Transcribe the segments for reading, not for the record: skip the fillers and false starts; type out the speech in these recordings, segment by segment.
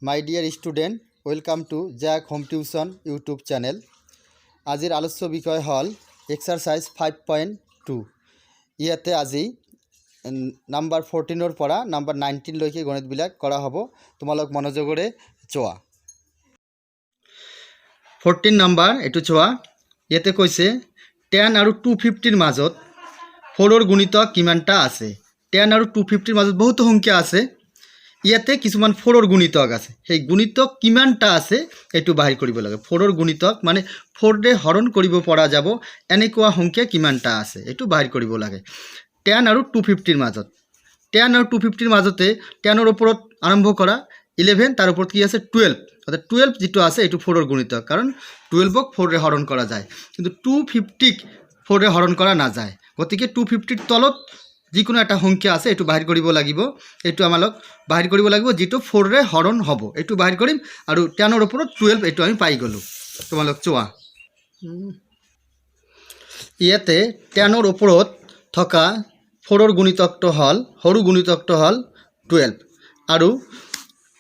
My dear student welcome to Jack home tuition YouTube channel. आजिर आलोच्य विषय हल एक्सारसाइज 5.2। इते আজি नम्बर 14 পৰা नम्बर 19 লৈকে গণিতবিলাক কৰা হ'ব। তোমালোক মনোযোগৰে চোৱা। 14 নম্বৰ এটো চোৱা। ইয়াতে কৈছে 10 আৰু 250 মাজত 4 ৰ গুণিতক কিমানটা আছে। 10 আৰু 250 মাজত বহুত সংখ্যা আছে। ইয়াতে কিছুমান 4 ৰ গুণিতক আছে। সেই গুণিতক কিমানটা আছে এটো বাহিৰ কৰিব লাগে। 4 ৰ গুণিতক মানে 4 ৰে হৰণ কৰিব পৰা যাব এনেকুৱা সংখ্যা কিমানটা আছে এটো বাহিৰ কৰিব লাগে। 10 আৰু 250 মাজত 10 আৰু 250 মাজতে 10 ৰ ওপৰত আৰম্ভ কৰা 11 তাৰ ওপৰত কি আছে 12 অৰ্থাৎ 12 যেটো আছে এটো 4 ৰ গুণিতক কাৰণ 12 ক 4 ৰে হৰণ কৰা যায় কিন্তু 250 4 ৰে হৰণ কৰা না যায়। গতিকে 250 তলত যিকোনো এটা সংখ্যা আছে এটো বাহিৰ কৰিব লাগিব। এটো আমালক বাহিৰ কৰিব লাগিব যেটো 4 ৰে হৰণ হ'ব এটো বাহিৰ কৰিম আৰু 10 ৰ ওপৰত 12 এটো আমি পাই গলো। তোমালক চোৱা ইয়াতে 10 ৰ ওপৰত থকা 4 ৰ গুণিতকটো হল সৰু গুণিতকটো হল 12 আৰু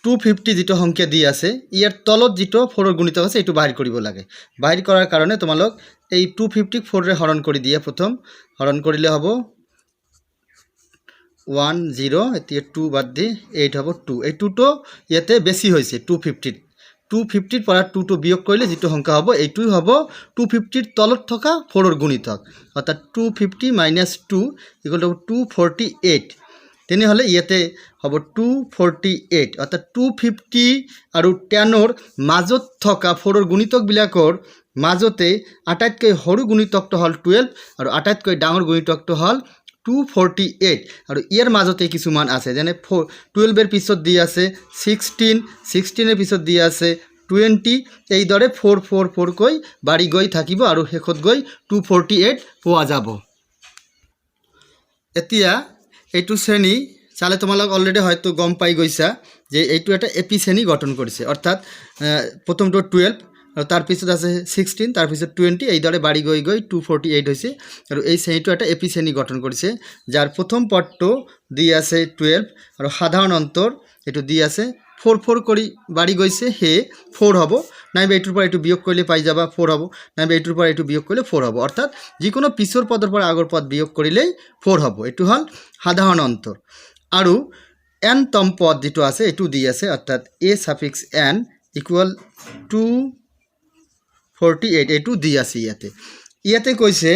250 যেটো সংখ্যা দি আছে ইয়াৰ তলত যেটো 4 ৰ গুণিতক আছে এটো বাহিৰ কৰিব লাগে। বাহিৰ কৰাৰ কাৰণে তোমালক এই 250 4 ৰে হৰণ কৰি দিয়া প্ৰথম হৰণ কৰিলে হ'ব 1 0 এতিয়া 2 বাদ দি 8 হ'ব 2 এই 2 তো ইয়াতে বেছি হৈছে 250 পৰা 2 তো বিয়োগ কৰিলে যেটো সংখ্যা হ'ব এইটোই হ'ব 250 তলত থকা 4 ৰ গুণিতক অৰ্থাৎ 250 - 2 = 248। তেনে হলে ইয়াতে হ'ব 248 অৰ্থাৎ 250 আৰু 10 ৰ মাজত থকা 4 ৰ গুণিতক বিলাকৰ মাজতে আটাইতকৈ সৰু গুণিতকটো হল 12 আৰু আটাইতকৈ ডাঙৰ গুণিতকটো হল 248 আৰু ইয়াৰ মাজতে কিছুমান আছে যেনে 12 এর পিছত দি আছে 16 এর পিছত দি আছে 20 এই দৰে 4 কৈ বাঢ়ি গৈ থাকিব আৰু শেষত গৈ 248 পোৱা যাব। এতিয়া এইটো শ্ৰেণী চালে তোমালোক অলৰেডি হয়তো গম পাই গৈছা যে এইটো এটা এপি শ্ৰেণী গঠন কৰিছে অৰ্থাৎ প্ৰথমটো 12 আৰু তাৰ পিছত আছে 16 তাৰ পিছত 20 এই দৰে বাঢ়ি গৈ 248 হৈছে আৰু এই শ্ৰেণীটো এটা এপি শ্ৰেণী গঠন কৰিছে যাৰ প্ৰথম পদটো দি আছে 12 আৰু সাধাৰণ অন্তৰ এটো দি আছে 4 কৰি বাঢ়ি গৈছে হে 4 হ'ব নাইবা এইটোৰ পৰা এইটো বিয়োগ কৰিলে পাই যাবা 4 হ'ব নাইবা এইটোৰ পৰা এইটো বিয়োগ কৰিলে 4 হ'ব অৰ্থাৎ যিকোনো পিছৰ পদৰ পৰা আগৰ পদ বিয়োগ কৰিলে 4 হ'ব। এটো হল সাধাৰণ অন্তৰ আৰু n তম পদ যেটো আছে এটো দি আছে অৰ্থাৎ a(n) = 248 এটো দি আছে। ইয়াতে কৈছে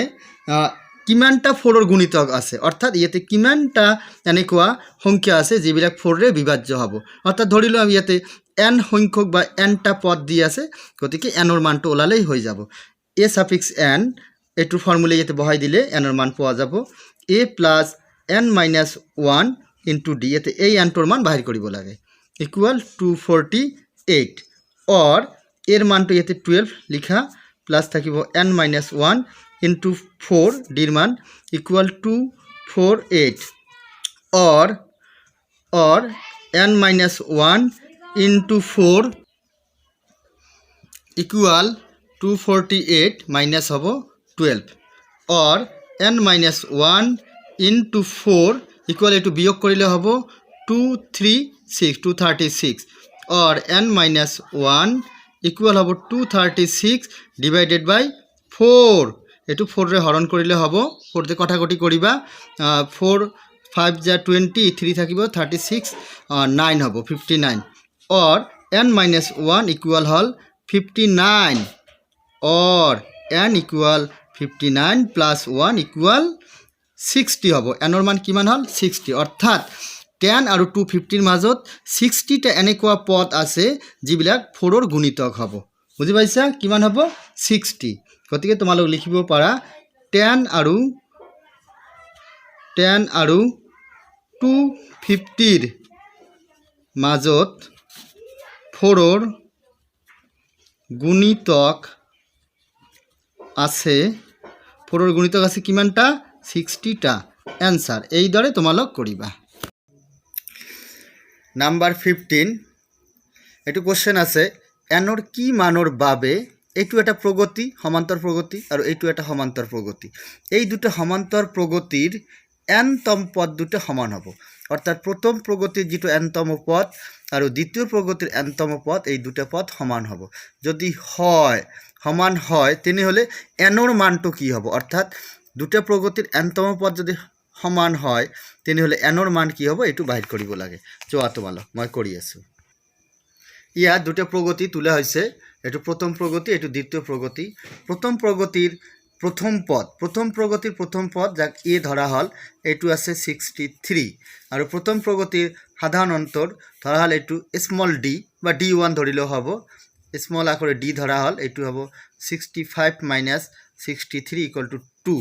কিমানটা 4 ৰ গুণিতক আছে অৰ্থাৎ ইয়াতে কিমানটা এনেকুৱা সংখ্যা আছে যিবিলাক 4 ৰে বিভাজ্য হ'ব অৰ্থাৎ ধৰিলো আমি ইয়াতে n সংখ্যক বা nটা পদ দি আছে গতিকে n ৰ মানটো ওলালেই হৈ যাব। a(n) এটো ফৰ্মুলা ইয়াতে বহাই দিলে n ৰ মান পোৱা যাব a + n - 1 * d ইয়াতে এই n ৰ মান বাহিৰ কৰিব লাগে = 248 or এর মানটো ইয়াতে 12 লিখা প্লাস থাকিব n - 1 * 4 d এর মান = 248 or n - 1 * 4 = 248 মাইনাস হবো 12 or n - 1 * 4 = এটো বিয়োগ কৰিলে হবো 236 or n - 1 = হবো 236 divided by 4 এটো 4 ৰে হৰণ কৰিলে হবো 4 তে কটাকটি কৰিবা 4 5 যা 20 3 থাকিব 36 9 হবো 59 or n - 1 = hall 59 or n = 59 + 1 = 60 হবো। n ৰ মান কিমান হল 60 অৰ্থাৎ 10 আৰু 250 মাজত 60টা এনেকুৱা পদ আছে যিবিলাক 4 ৰ গুণিতক হ'ব। বুজি পাইছা কিমান হ'ব 60। গতিকে তোমালোক লিখিব পাৰা 10 আৰু 250 মাজত 4 ৰ গুণিতক আছে 4 ৰ গুণিতক আছে কিমানটা 60টা आंसर এই দৰে তোমালোক কৰিবা। নাম্বাৰ 15 এটো কোশ্চেন আছে n ৰ কি মানৰ বাবে এইটো এটা প্ৰগতি সমান্তৰ প্ৰগতি আৰু এইটো এটা সমান্তৰ প্ৰগতি এই দুটো সমান্তৰ প্ৰগতিৰ n তম পদ দুটো সমান হ'ব অৰ্থাৎ প্ৰথম প্ৰগতিৰ যেটো n তম পদ আৰু দ্বিতীয় প্ৰগতিৰ nতম পদ এই দুটা পদ সমান হ'ব যদি হয় সমান হয় তেনেহ'লে nৰ মানটো কি হ'ব অৰ্থাৎ দুটা প্ৰগতিৰ nতম পদ যদি সমান হয় তেনেহ'লে nৰ মান কি হ'ব এইটো বাহিৰ কৰিব লাগে চোৱা তোমালোক মই কৰি আছোঁ ইয়াত দুটা প্ৰগতি তোলা হৈছে এইটো প্ৰথম প্ৰগতি এইটো দ্বিতীয় প্ৰগতি প্ৰথম প্ৰগতিৰ প্ৰথম পদ যাক এ ধৰা হল এইটো আছে 63 আৰু প্ৰথম প্ৰগতিৰ সাধাৰণ অন্তৰ ধৰা হল এইটো স্মল ডি বা d1 ধৰিলেও হ'ব স্মল আখৰে ডি ধৰা হল এইটো হ'ব 65 মাইনাছ 63 ইকুৱেল টু 2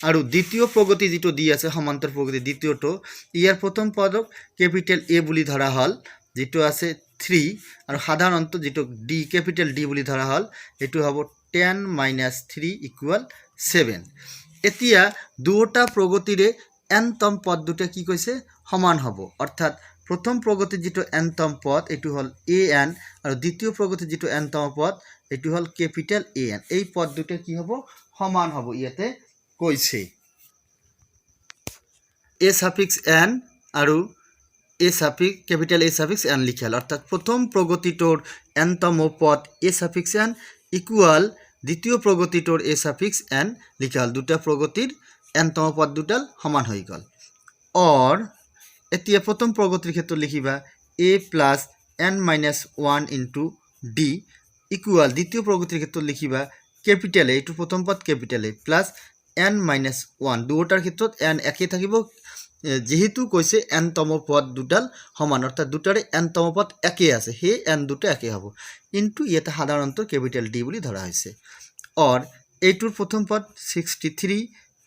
আৰু দ্বিতীয় প্ৰগতি যেটো দি আছে সমান্তৰ প্ৰগতি দ্বিতীয়টো ইয়াৰ প্ৰথম পদক ক্যাপিটেল এ বুলি ধৰা হল যেটো আছে 3 আৰু সাধাৰণ অন্ত যেটো ডি ক্যাপিটেল ডি বুলি ধৰা হল এটো হ'ব 10 minus 3 equal 7 এতিয়া দুটা প্ৰগতিৰে nতম পদ দুটা কি কৈছে সমান হ'ব অৰ্থাৎ প্ৰথম প্ৰগতি যেটো nতম পদ এটো হল an আৰু দ্বিতীয় প্ৰগতি যেটো nতম পদ এটো হল ক্যাপিটেল an এই পদ দুটা কি হ'ব সমান হ'ব ইয়াতে কৈছে a suffix n আৰু a suffix capital A suffix n লিখাল অর্থাৎ প্রথম প্রগতিটোর nতম পদ a suffix n ইকুয়াল দ্বিতীয় প্রগতিটোর a suffix n লিখাল দুটা প্রগতির nতম পদ দুটাল সমান হৈ গল অর এতিয়া প্রথম প্রগতির ক্ষেত্রে লিখিবা a plus n minus 1 into d equal দ্বিতীয় প্রগতির ক্ষেত্রে লিখিবা ক্যাপিটাল A এইটো প্রথম পদ capital A plus n minus 1 দুটার ক্ষেত্ৰত n একে থাকিব যেহেতু কৈছে nতম পদ দুটাল সমান অৰ্থাৎ দুটাৰে nতম পদ একে আছে হে n দুটা একে হ'ব ইনটু ইয়াতে সাধাৰণত ক্যাপিটাল D বুলি ধৰা হৈছে অৰ এইটোৰ প্ৰথম পদ 63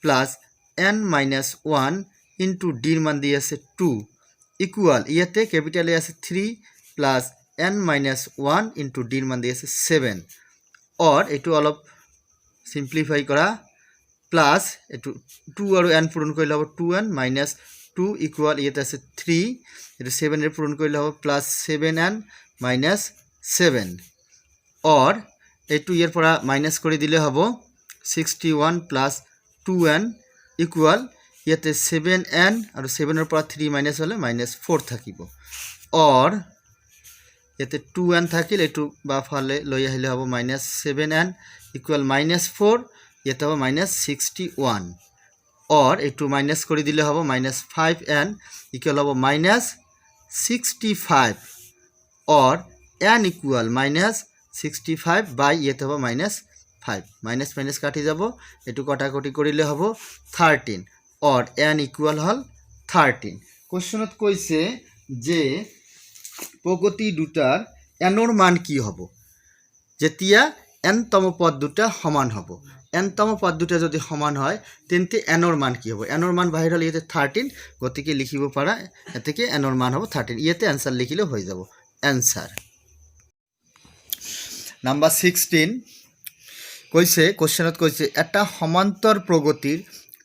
plus n minus 1 into d ৰ মান দি আছে 2 ইকুয়াল ইয়াতে ক্যাপিটাল A আছে 3 plus n minus 1 into d ৰ মান দি আছে 7 অৰ এইটো অলপ সিম্পলিফাই কৰা প্লাস এটো 2 আৰু n পূৰণ কৰিলে হ'ব 2n minus 2 ইকুয়াল ইয়াতে আছে 3 এটো 7 এর পূরণ কৰিলে হ'ব প্লাস 7n minus 7 অৰ এটো ইয়াৰ পৰা মাইনাস কৰি দিলে হ'ব 61 plus 2n ইকুয়াল ইয়াতে 7n আৰু 7 এৰ পৰা 3 মাইনাস হলে -4 থাকিব অর ইয়াতে 2n থাকিল এটো বা ফালে লৈ আহিলে হ'ব -7n ইকুয়াল -4 ইয়াতে হ'ব -61 और एटू माइनस कर दिले हबो -5n इक्वल हबो -65 और n इक्वल -65 बाय येते हबो -5 माइनस माइनस काटि जाबो एटू कटाकटी करिले हबो 13 और n इक्वल हल 13 क्वेश्चनत कइसे जे प्रगति दुटार nर मान की हबो जेतिया n तम पद दुटा समान हबो nতম পদ দুটা যদি সমান হয় তেন্তে nৰ মান কি হ'ব nৰ মান বাহিৰ হলে ইয়াতে 13 গতিকে লিখিব পাৰা এতেকে nৰ মান হ'ব 13 ইয়াতে आंसर লিখিলে হৈ যাব आंसर নাম্বার 16 কইছে কোশ্চেনত কইছে এটা সমান্তর প্রগতির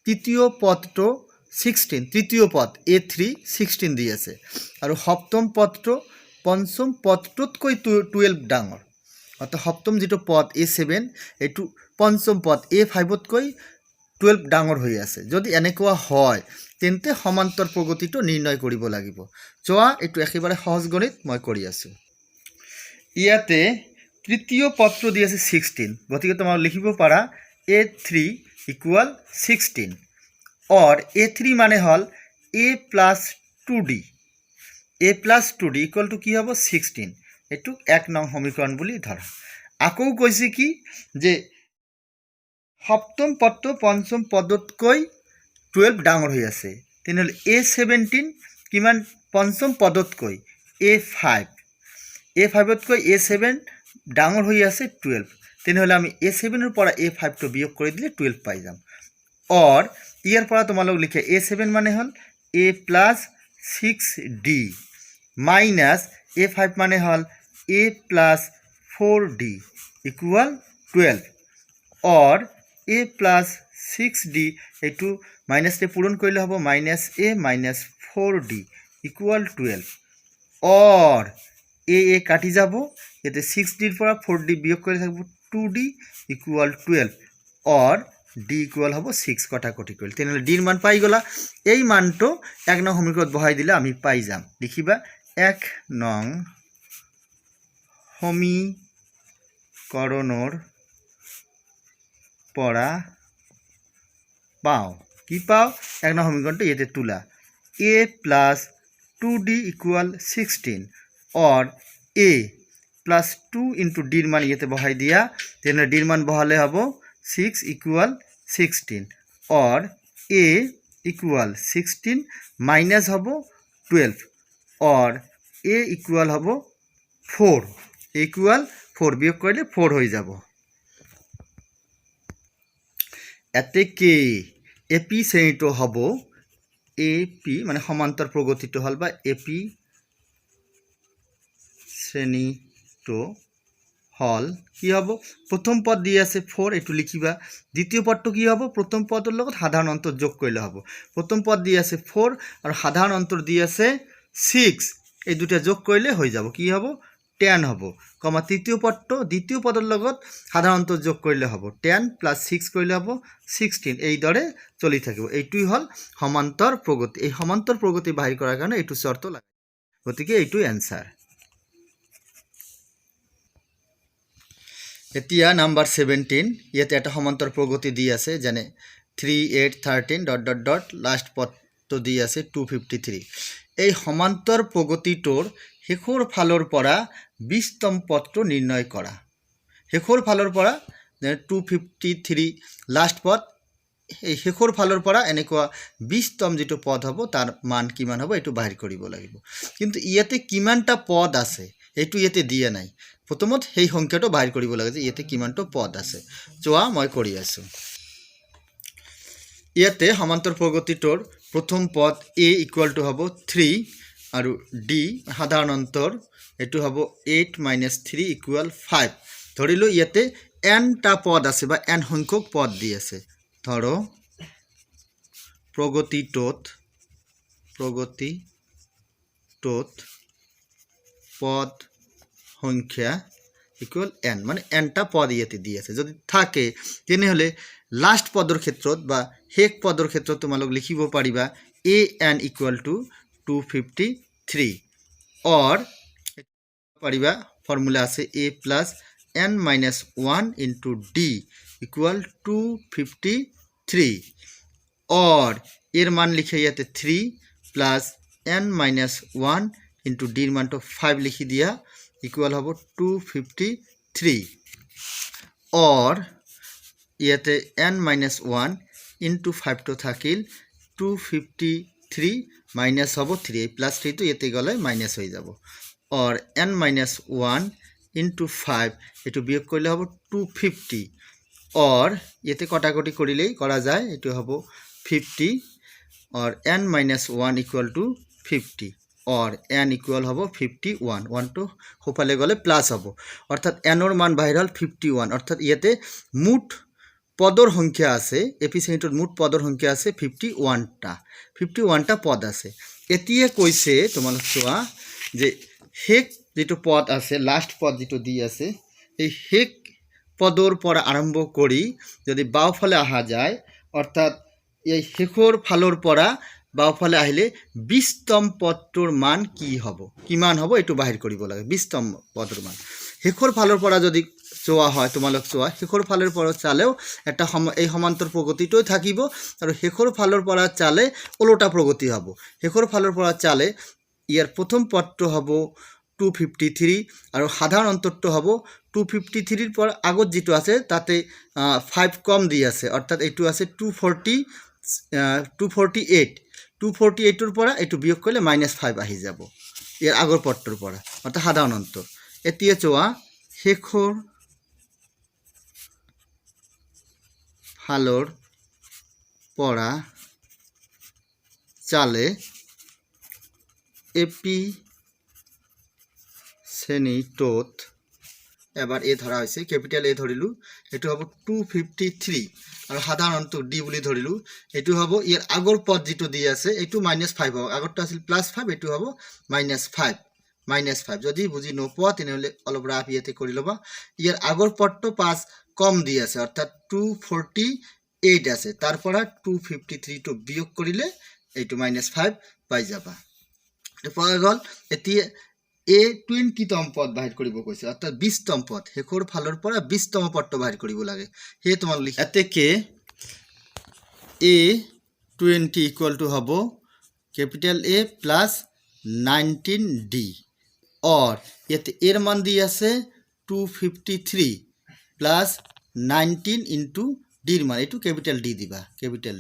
তৃতীয় পদটো 16 তৃতীয় পদ a3 16 দি আছে আৰু সপ্তম পদটো পঞ্চম পদটোতকৈ 12 ডাঙৰ অর্থাৎ সপ্তম যেটো পদ a7 এটু পঞ্চম পদ a5 তকৈ 12 ডাঙৰ হৈ আছে যদি এনেকুৱা হয় তেন্তে সমান্তৰ প্ৰগতিটো নিৰ্ণয় কৰিব লাগিব চোৱা এটু একেবাৰে সহজ গণিত মই কৰি আছো ইয়াতে তৃতীয় পদটো দি আছে 16 গতিকে তোমৰা লিখিব পাৰা a3 ইকুয়াল 16 और a3 মানে হল a plus 2d a plus 2d equal to কি হ'ব 16 এটু এক নং সমীকরণ বুলি ধৰা আকৌ কৈছে কি যে সপ্তম পদটো পঞ্চম পদতকৈ 12 ডাঙৰ হৈ আছে তেনেহলে a17 কিমান পঞ্চম পদতকৈ a5 তকৈ a7 ডাঙৰ হৈ আছে 12 তেনেহলে আমি a7 ৰ পৰা a5 টো বিয়োগ কৰি দিলে 12 পাই যাম और ইয়াৰ পৰা তোমালোক লিখে a7 মানে হল a plus 6d minus a5 মানে হল a plus 4d equal 12 और a plus 6d एटू माइनस रे पूरण करिले हबो -a minus 4d equal 12 और a काटि जाबो एते 6d ৰ পৰা 4d বিয়োগ কৰি থাকিব 2d equal 12 और ডি ইকুয়াল হব 6 কটাকটি কৰিলে তেনেহ'লে ডিৰ মান পাই গলা এই মানটো 1 নং সমীকৰণত বহাই দিলে আমি পাই যাম লিখিবা 1 নং সমীকৰণৰ পৰা পাও কি পাও 1 নং সমীকৰণটো ইয়াতে তুলা a plus 2d equal 16 or a plus 2 into d ৰ মান ইয়াতে বহাই দিয়া তেনে d ৰ মান বহালে হ'ব 6 equal 16 or a equal 16 minus হ'ব 12 or a equal হ'ব 4 equal 4 বিয়োগ কৰিলে 4 হৈ যাব এতে কি এপি শ্ৰেণীটো হ'ব এপি মানে সমান্তৰ প্ৰগতিটো হল বা এপি শ্ৰেণীটো হল কি হ'ব প্ৰথম পদ দি আছে 4 এটো লিখিবা দ্বিতীয় পদটো কি হ'ব প্ৰথম পদৰ লগত সাধাৰণ অন্তৰ যোগ কৰিলে হ'ব প্ৰথম পদ দি আছে 4 আৰু সাধাৰণ অন্তৰ দি আছে 6 এই দুটা যোগ কৰিলে হৈ যাব কি হ'ব 10 হ'ব কমা তৃতীয় পদটো দ্বিতীয় পদৰ লগত সাধাৰণ অন্তৰ যোগ কৰিলে হ'ব 10 + 6 কৰিলে হ'ব 16 এই দৰে চলি থাকিব এইটোই হল সমান্তৰ প্ৰগতি এই সমান্তৰ প্ৰগতি বাহিৰ কৰাৰ কাৰণে এইটো শৰ্ত লাগে গতিকে এইটো এনসাৰ এতিয়া নাম্বাৰ 17 ইয়াতে এটা সমান্তৰ প্ৰগতি দি আছে যেনে 3 8 13 ... লাষ্ট পদটো দি আছে 253 এই সমান্তৰ প্ৰগতিটোৰ শেষৰ ফালৰ পৰা 20তম পদটো নিৰ্ণয় কৰা শেষৰ ফালৰ পৰা 253 লাষ্ট পদ এই শেষৰ ফালৰ পৰা এনেকুৱা 20তম যেটো পদ হ'ব তাৰ মান কিমান হ'ব এটো বাহিৰ কৰিব লাগিব কিন্তু ইয়াতে কিমানটা পদ আছে এটো ইয়াতে দিয়া নাই প্ৰথমত সেই সংখ্যাটো বাহিৰ কৰিব লাগে যে ইয়াতে কিমানটো পদ আছে চোৱা মই কৰি আছো ইয়াতে সমান্তৰ প্ৰগতিটোৰ প্ৰথম পদ a ইকুয়াল টু হ'ব 3 আৰু d সাধাৰণ অন্তৰ এটো হ'ব 8 - 3 ইকুয়াল 5 ধৰিলো ইয়াতে n টা পদ আছে বা n সংখ্যক পদ দি আছে ধৰো প্ৰগতিটোত পদ সংখ্যা ইকুয়াল n মানে n টা পদ ইয়াতে দি আছে যদি থাকে তেনেহলে লাস্ট পদৰ ক্ষেত্ৰত বা শেষ পদৰ ক্ষেত্ৰত তোমালোক লিখিব পাৰিবা an ইকুয়াল টু 253 or পাৰিবা ফৰ্মুলা আছে a plus n minus 1 into d equal 253 or এর মান লিখে ইয়াতে 3 plus n minus 1 into d এর মানটো 5 লিখি দিয়া equal হব 253 or ইয়াতে n minus 1 into 5 to থাকিল 253 minus হব 3 plus 3 তো ইয়াতে গলে minus হৈ যাব or n minus 1 into 5 এটো বিয়োগ কৰিলে হ'ব 250 or ইয়াতে কটাকটি কৰিলেই কৰা যায় এটো হ'ব 50 or n minus 1 equal to 50 or n equal হ'ব 51 1 to হোপালে গলে প্লাস হ'ব অর্থাৎ n এর মান বাহিৰ হল 51 অৰ্থাৎ ইয়াতে মুঠ পদৰ সংখ্যা আছে এপি শ্ৰেণীটোৰ মুঠ পদৰ সংখ্যা আছে 51 টা পদ আছে এতিয়া কৈছে তোমালোক চোৱা যে হেক যেটো পদ আছে লাস্ট পদ যেটো দি আছে এই হেক পদৰ পৰা আৰম্ভ কৰি যদি বাওফালে আহা যায় অৰ্থাৎ এই শেষৰ ফালৰ পৰা বাওফালে আহিলে 20তম পদটোৰ মান কি হ'ব কিমান হ'ব এটো বাহিৰ কৰিব লাগে 20তম পদৰ মান শেষৰ ফালৰ পৰা যদি চোৱা হয় তোমালোক চোৱা শেষৰ ফালৰ পৰা চালেও এটা এই সমান্তৰ প্ৰগতিটোই থাকিব আৰু শেষৰ ফালৰ পৰা চালে ওলোটা প্ৰগতি হ'ব শেষৰ ফালৰ পৰা চালে ইয়াৰ প্ৰথম পদটো হ'ব 253 আৰু সাধাৰণ অন্তৰটো হ'ব 253 ৰ পৰা আগত যেটো আছে তাতে 5 কম দি আছে অৰ্থাৎ এটো আছে 248 ৰ পৰা এটো বিয়োগ কৰিলে -5 আহি যাব ইয়াৰ আগৰ পদটোৰ পৰা অৰ্থাৎ সাধাৰণ অন্তৰ এতিয়া চোৱা শেষৰ ফালৰ পৰা চালে এপি শ্ৰেণীটোত এবাৰ এ ধৰা হৈছে ক্যাপিটাল এ ধৰিলো এটো হ'ব 253 আৰু সাধাৰণ অন্তৰ ডি বুলি ধৰিলো এটো হ'ব ইয়াৰ আগৰ পদ যেটো দি আছে এটো -5 হ'ব আগৰটো আছিল +5 এটো হ'ব -5 যদি বুজি নপোৱা তেনেহলে অলপ ৰাফ ইয়াতে কৰি লবা ইয়াৰ আগৰ পদটো 5 কম দি আছে অৰ্থাৎ 248 8 আছে তাৰ পৰা 253 টো বিয়োগ কৰিলে এইটো -5 পাই যাবা এটা পোৱা গ'ল এতিয়া এ 20তম পদ বাহিৰ কৰিব কৈছে অৰ্থাৎ 20তম পদ হেকৰ ফালৰ পৰা 20তম পদটো বাহিৰ কৰিব লাগে হে তোমাক লিখি এতেকে a 20 ইকুয়াল টু হব कैपिटल A प्लस 19D और ये एर मान दी आसे 253 प्लस 19 इंटू डीर मान एटू कैपिटल D दिबा कैपिटल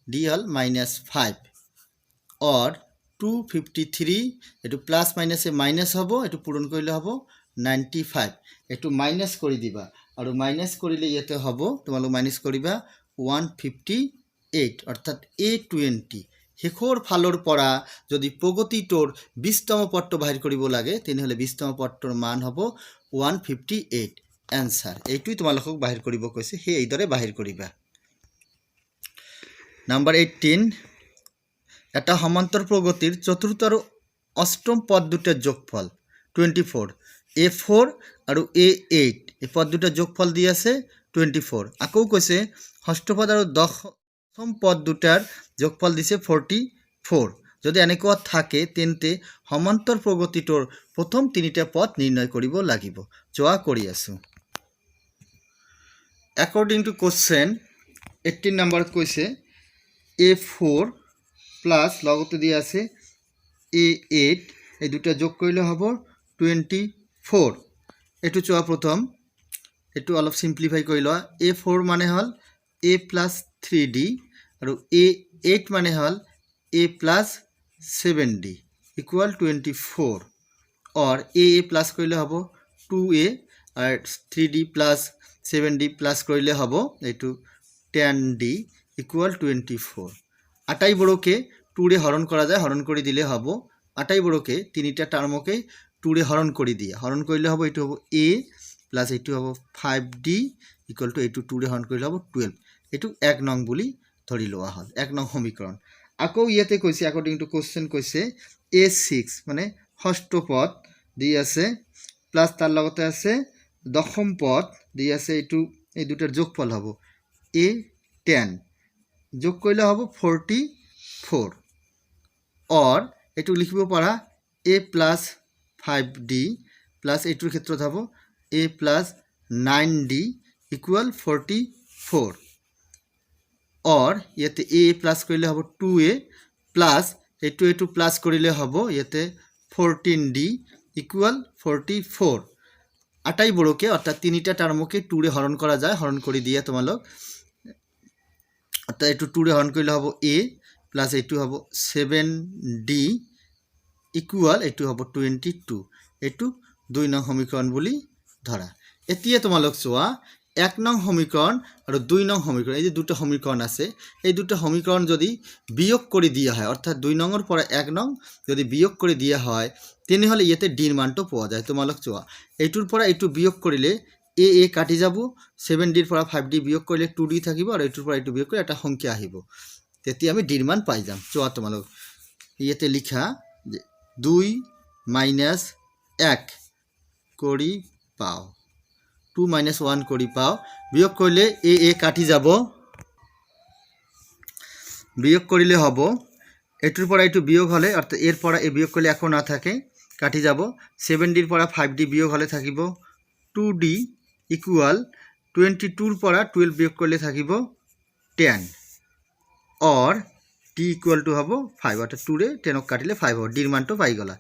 D हल -5 और 253 एटू प्लस माइनस ए माइनस हबो एटू पूरण करिले हबो 95 एटू माइनस करि दिबा और माइनस करिले येते हबो तुम्हारा माइनस करिबा 158 अर्थात A20 हेखर फालर परा यदि प्रगतिटोर 20तम पदटो बाहिर करिब लागे तेनेहले 20तम पदटोर मान हबो 158 आंसर एटुई तोमालोকক बाहिर करिब কৈছে हे এইদৰে बाहिर करिबा नम्बर 18 এটা সমান্তর প্রগতির চতুর্থ আর অষ্টম পদ দুটার যোগফল 24 A4 আর A8 এই পদ দুটার যোগফল দিয়ে আছে 24 আকো কৈছে ষষ্ঠ পদ আর দশম পদ দুটার যোগফল দিছে 44 যদি এনেকুৱা থাকে তেন্তে সমান্তৰ প্ৰগতিটোৰ প্ৰথম তিনিটা পদ নিৰ্ণয় কৰিব লাগিব যোৱা কৰি আছো অ্যাকর্ডিং টু কোশ্চেন 18 নাম্বার কৈছে A4 প্লাস লগতে দিয়ে আছে A8 এই দুটা যোগ কৰিলে হ'ব 24 এটু চোৱা প্ৰথম এটু অলপ সিম্পলিফাই কৰি লোৱা A4 মানে হল A plus 3D আৰু A8 মানে হল A plus 7D equal 24 और A plus কৰিলে হ'ব 2A R 3D plus 7D plus কৰিলে হ'ব এটু 10D equal 24 আটাই বড়কে 2 রে হরণ করা যায় হরণ করে দিলে হবো আটাই বড়কে তিনটা টার্মকে 2 রে হরণ করে দিয়ে হরণ করলে হবো এটু হবো a প্লাস এটু হবো 5d ইকুয়াল টু এটু 2 রে হরণ করলে হবো 12 এটু 1 নং বলি ধরি লওয়া হল 1 নং সমীকরণ আকো ইয়াতে কইছে অ্যাকর্ডিং টু কোশ্চেন কইছে a6 মানে ষষ্ঠ পদ দি আছে প্লাস তার লগতে আছে দশম পদ দি আছে এটু এই দুটার যোগফল হবো a10 যোগ করলে হবো 44 और एटू लिखिब पारा a प्लस 5d प्लस एटुर क्षेत्र हबो a प्लस 9d इक्वल 44 और येते a प्लस करिले हबो 2a प्लस एटू प्लस करिले हबो येते 14d इक्वल 44 आटाई बड़के अर्थात तीनटा टार्मके 2 रे हरण करा जाए हरण करि दिया तोमालोक अर्थात एटू 2 रे हरण करिले हबो a प्लस एटू हबो 7d इक्वल एटू हबो 22 एटू 2 नং समीकरण বুলি ধরা এতিয়া তোমালোক চোৱা 1 নং সমীকরণ আর 2 নং সমীকরণ এই যে দুটো সমীকরণ আছে এই দুটো সমীকরণ যদি বিয়োগ করে দিয়া হয় অর্থাৎ 2 নংৰ পৰা 1 নং যদি বিয়োগ কৰে দিয়া হয় তেনেহলে ইয়াতে d ৰ মানটো পোৱা যায় তোমালোক চোৱা এইটোৰ পৰা এইটো বিয়োগ কৰিলে a কাটি যাব 7d ৰ পৰা 5d বিয়োগ কৰিলে 2d থাকিব আৰু এইটোৰ পৰা এইটো বিয়োগ কৰি এটা সংখ্যা আহিব তেতিয়া আমি d ৰ মান পাই যাম চোৱা তোমালোক ইয়াতে লিখা 2 মাইনাস 1 কৰি পাও 2 মাইনাস 1 কৰি পাও বিয়োগ কৰিলে a কাটি যাব বিয়োগ কৰিলে হ'ব এটুৰ পৰা এটু বিয়োগ হলে অৰ্থাৎ এৰ পৰা এ বিয়োগ কৰিলে একো না থাকে কাটি যাব 7d ৰ পৰা 5d বিয়োগ হলে থাকিব 2d ইকুয়াল 22 ৰ পৰা 12 বিয়োগ কৰিলে থাকিব 10 और d इक्वल टू हम 5 अर्थात 2 रे 10 काटिले 5 हो डीर मान तो पाई गला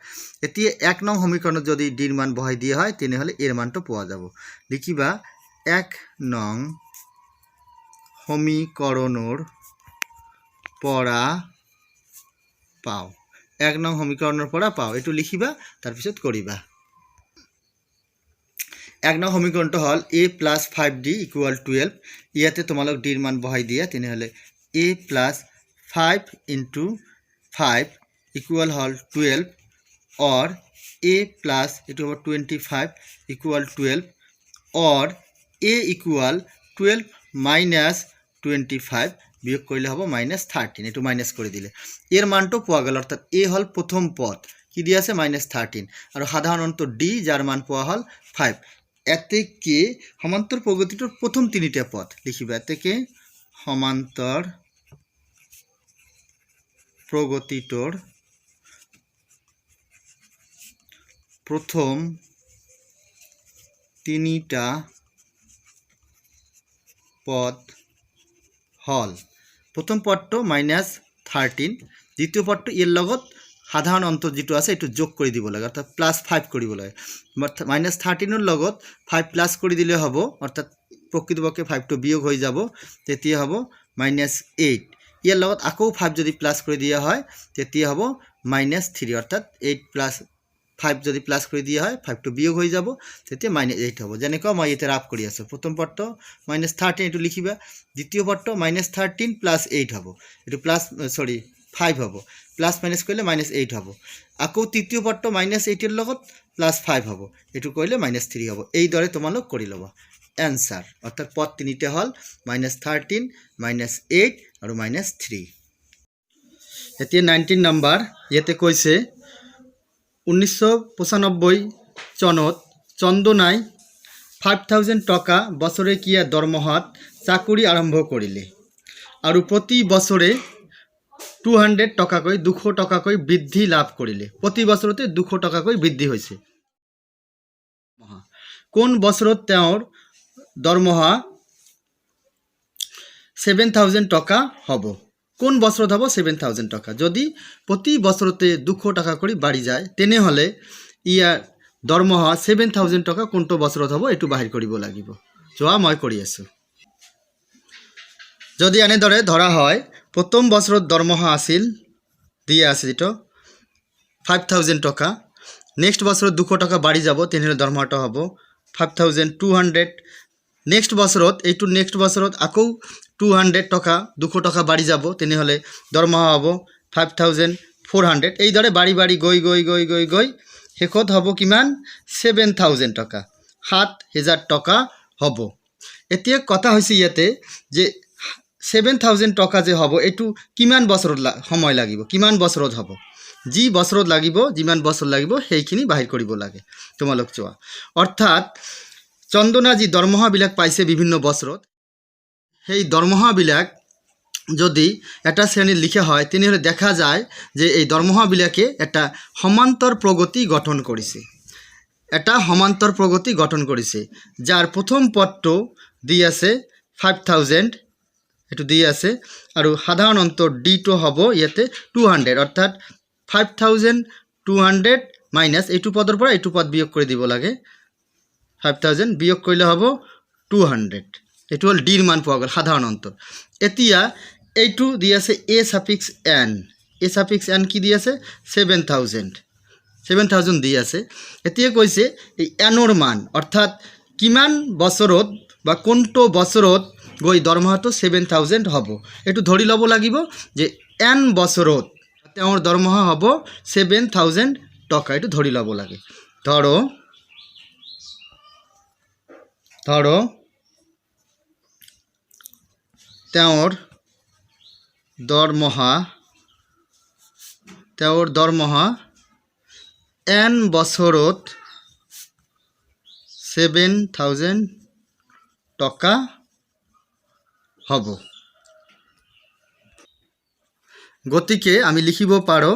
एतिए 1 नং समीकरण यदि डीर मान बहाई दिया है तेनेहले एर मान तो पाওয়া যাব লিখিবা 1 নং সমীকৰণৰ পৰা পাও 1 নং সমীকৰণৰ পৰা পাও এটু লিখিবা তাৰ পিছত কৰিবা 1 নং সমীকৰণটো হল a + 5d = 12 ইয়াতে তোমালোক ডীর মান বহাই দিয়া তেনেহলে a plus 5 into 5 equal हल 12 और a plus it over 25 equal 12 और a equal 12 minus 25 বিয়োগ কৰিলে হ'ব -13 এটো মাইনাস কৰি দিলে এৰ মানটো পোৱা গেল অর্থাৎ a হল প্রথম পদ কি দি আছে -13 আর সাধারণত d যার মান পোৱা হল 5 এতে কে সমান্তৰ প্ৰগতিটোৰ প্রথম তিনিটা পদ লিখিবা এতে কে সমান্তর প্রগতিটোর প্রথম তিনিটা পদ হল প্রথম পদটো -13 দ্বিতীয় পদটো এর লগত সাধারণ অন্তর যেটো আছে এটো যোগ করে দিব লাগে অর্থাৎ +5 কৰিব লাগে -13 লগত 5 প্লাস কৰি দিলে হ'ব অৰ্থাৎ প্ৰকৃতপক্ষে 5 টো বিয়োগ হৈ যাব তেতিয়া হ'ব -8 ইয়াৰ লগত আকৌ 5 যদি প্লাস কৰি দিয়া হয় তেতিয়া হ'ব -3 অৰ্থাৎ 8 + 5 যদি প্লাস কৰি দিয়া হয় 5 টো বিয়োগ হৈ যাব তেতিয়া -8 হ'ব যেনেকৈ মই এতে ৰাফ কৰি আছো প্ৰথম পদটো -13 এটো লিখিবা দ্বিতীয় পদটো -13 + 8 হ'ব এটো সরি 5 হ'ব প্লাস মাইনাস কৰিলে -8 হ'ব আকৌ তৃতীয় পদটো -8 এৰ লগত +5 হ'ব এটো কৰিলে -3 হ'ব এই দৰে তোমালোক কৰি লবা आंसर अर्थात पद तीनिटा हल -13 -8 और -3 एतिया 19 नम्बर इते कैसे 1995 चनत चंदनाय 5000 टका बछरे किया दरमहात चाकुरी आरम्भ करिले और प्रति बछरे 200 टकाকৈ 200 टकाকৈ बृद्धि लाभ करिले प्रति बछरते 200 टकाকৈ बृद्धि होइसे कोन बछरत তেওঁৰ दरमहा 7000 टका हब কোন বছৰত হব 7000 टका যদি প্ৰতি বছৰতে 200 টাকা কৰে বাড়ি যায় তেনে হলে ইয়াৰ দৰমহা 7000 टका কোনটো বছৰত হব এটু বাহিৰ কৰিব লাগিব যোৱা মই কৰি আছো যদি এনে দৰে ধৰা হয় প্ৰথম বছৰত দৰমহা আছিল দিয়া আছে যেটো 5000 टका নেক্সট বছৰত 200 টাকা বাড়ি যাব তেনে হলে দৰমহাটো হব 5200 नेक्स्ट बছৰত এইটো नेक्स्ट বছৰত আকৌ 200 टका 200 टका বাড়ি যাব তেনে হলে দৰমহা হ'ব 5400 এই দৰে বাড়ি বাড়ি গৈ গৈ গৈ গৈ গৈ শেষত হ'ব কিমান 7000 टका 7000 टका হ'ব এতিয়া কথা হৈছে ইয়াতে যে 7000 टका যে হ'ব এটো কিমান বছৰত সময় লাগিব কিমান বছৰত হ'ব যি বছৰত লাগিব যিমান বছৰ লাগিব সেইখিনি বাহিৰ কৰিব লাগে তোমালোক চোৱা অৰ্থাৎ चंदना जी दरमहा बिलाक पाइसे विभिन्न बছৰত সেই दरमहा बिलाक যদি এটা শ্ৰেণীৰ লিখা হয় তেনে হলে দেখা যায় যে এই দৰমহা বিলাকে এটা সমান্তৰ প্ৰগতি গঠন কৰিছে এটা সমান্তৰ প্ৰগতি গঠন কৰিছে যাৰ প্ৰথম পদটো দি আছে 5000 এটো দি আছে আৰু সাধাৰণ অন্তৰ d2 হ'ব ইয়াতে 200 অৰ্থাৎ 5200 মাইনাস এইটো পদৰ পৰা এইটো পদ বিয়োগ কৰি দিব লাগে 5000 বিয়োগ কৰিলে হ'ব 200 এটো হল ডিৰ মান পোৱা গল সাধারণ অন্তর এতিয়া এইটো দি আছে a সাফিক্স n কি দি আছে 7000 দি আছে এতিয়া কৈছে এই n ৰ মান অৰ্থাৎ কিমান বছৰত বা কোনটো বছৰত গৈ দৰমহাটো 7000 হ'ব এটো ধৰি লব লাগিব যে n বছৰত তেওঁৰ দৰমহা হ'ব 7000 टका এটো ধৰি লব লাগে ধৰো তেওঁৰ দৰমহা n বছৰত 7000 टका হ'ব গতিকে আমি লিখিব পাৰো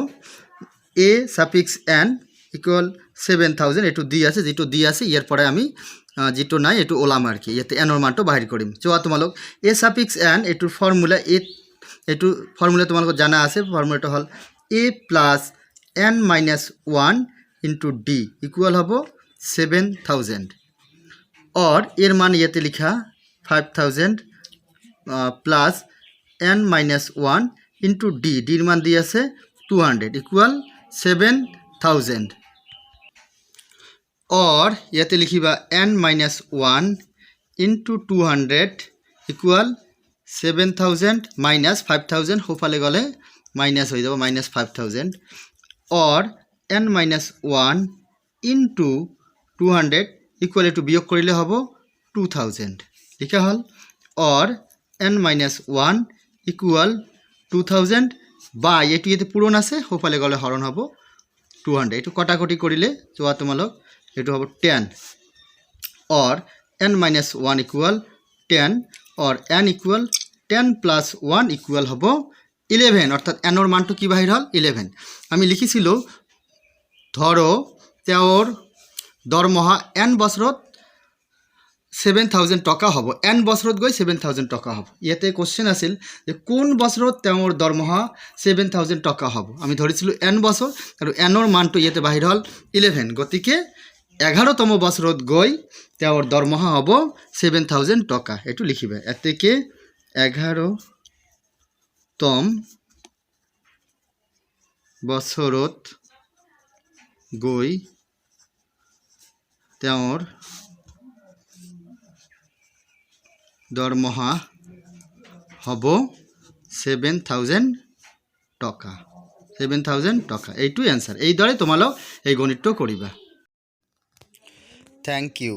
a সাফিক্স n ইকুয়াল 7000 এটো দি আছে যেটো দি আছে ইয়াৰ পৰে আমি যেটো নাই এটো ওলাম আৰ কি ইয়াতে n ৰ মানটো বাহিৰ কৰিম চোৱা তোমালোক a সাফিক্স n এটোৰ ফর্মুলা এটো ফর্মুলা তোমালোক জানা আছে ফর্মুলাটো হল a plus n minus 1 into d equal হ'ব 7000 और এর মান ইয়াতে লিখা 5000 plus n minus 1 into d ডির মান দি আছে 200 ইকুয়াল 7000 और ইয়াতে লিখিবা n minus 1 into 200 equal 7000 minus 5000 होफाले गले माइनस हो जाब माइनस 5000 और n minus 1 into 200 equal to वियोग करिले हबो 2000 लिखा हल और n माइनस 1 इक्वल 2000 बाय एटु एते पूरण আছে होफाले गले हरण हबो 200 एटु कटाकटी करिले जोआ तुमालोक एटु हबो 10 और n माइनस 1 इक्वल 10 और n इक्वल 10 + 1 ইকুৱেল হ'ব 11 অৰ্থাৎ এনৰ মানটো কি বাহিৰ হ'ল 11 আমি লিখিছিলোঁ ধৰো তেওঁৰ দৰমহা n বছৰত 7,000 টকা হ'ব n বছৰত গৈ 7,000 টকা হ'ব ইয়াতে কোশ্চেন আছিল যে কোন বছৰত তেওঁৰ দৰমহা 7,000 টকা হ'ব আমি ধৰিছিলোঁ n বছৰ আৰু nৰ মানটো ইয়াতে বাহিৰ হ'ল 11 গতিকে 11তম বছৰত গৈ তেওঁৰ দৰমহা হ'ব 7,000 টকা এটো লিখিবা এতেকে 11তম বছৰত গৈ তেওঁৰ দৰমহা হ'ব 7,000 টকা 7,000 টকা এইটো এনসাৰ এইদৰে তোমালোক এই গণিতটো কৰিবা থ্যাংক ইউ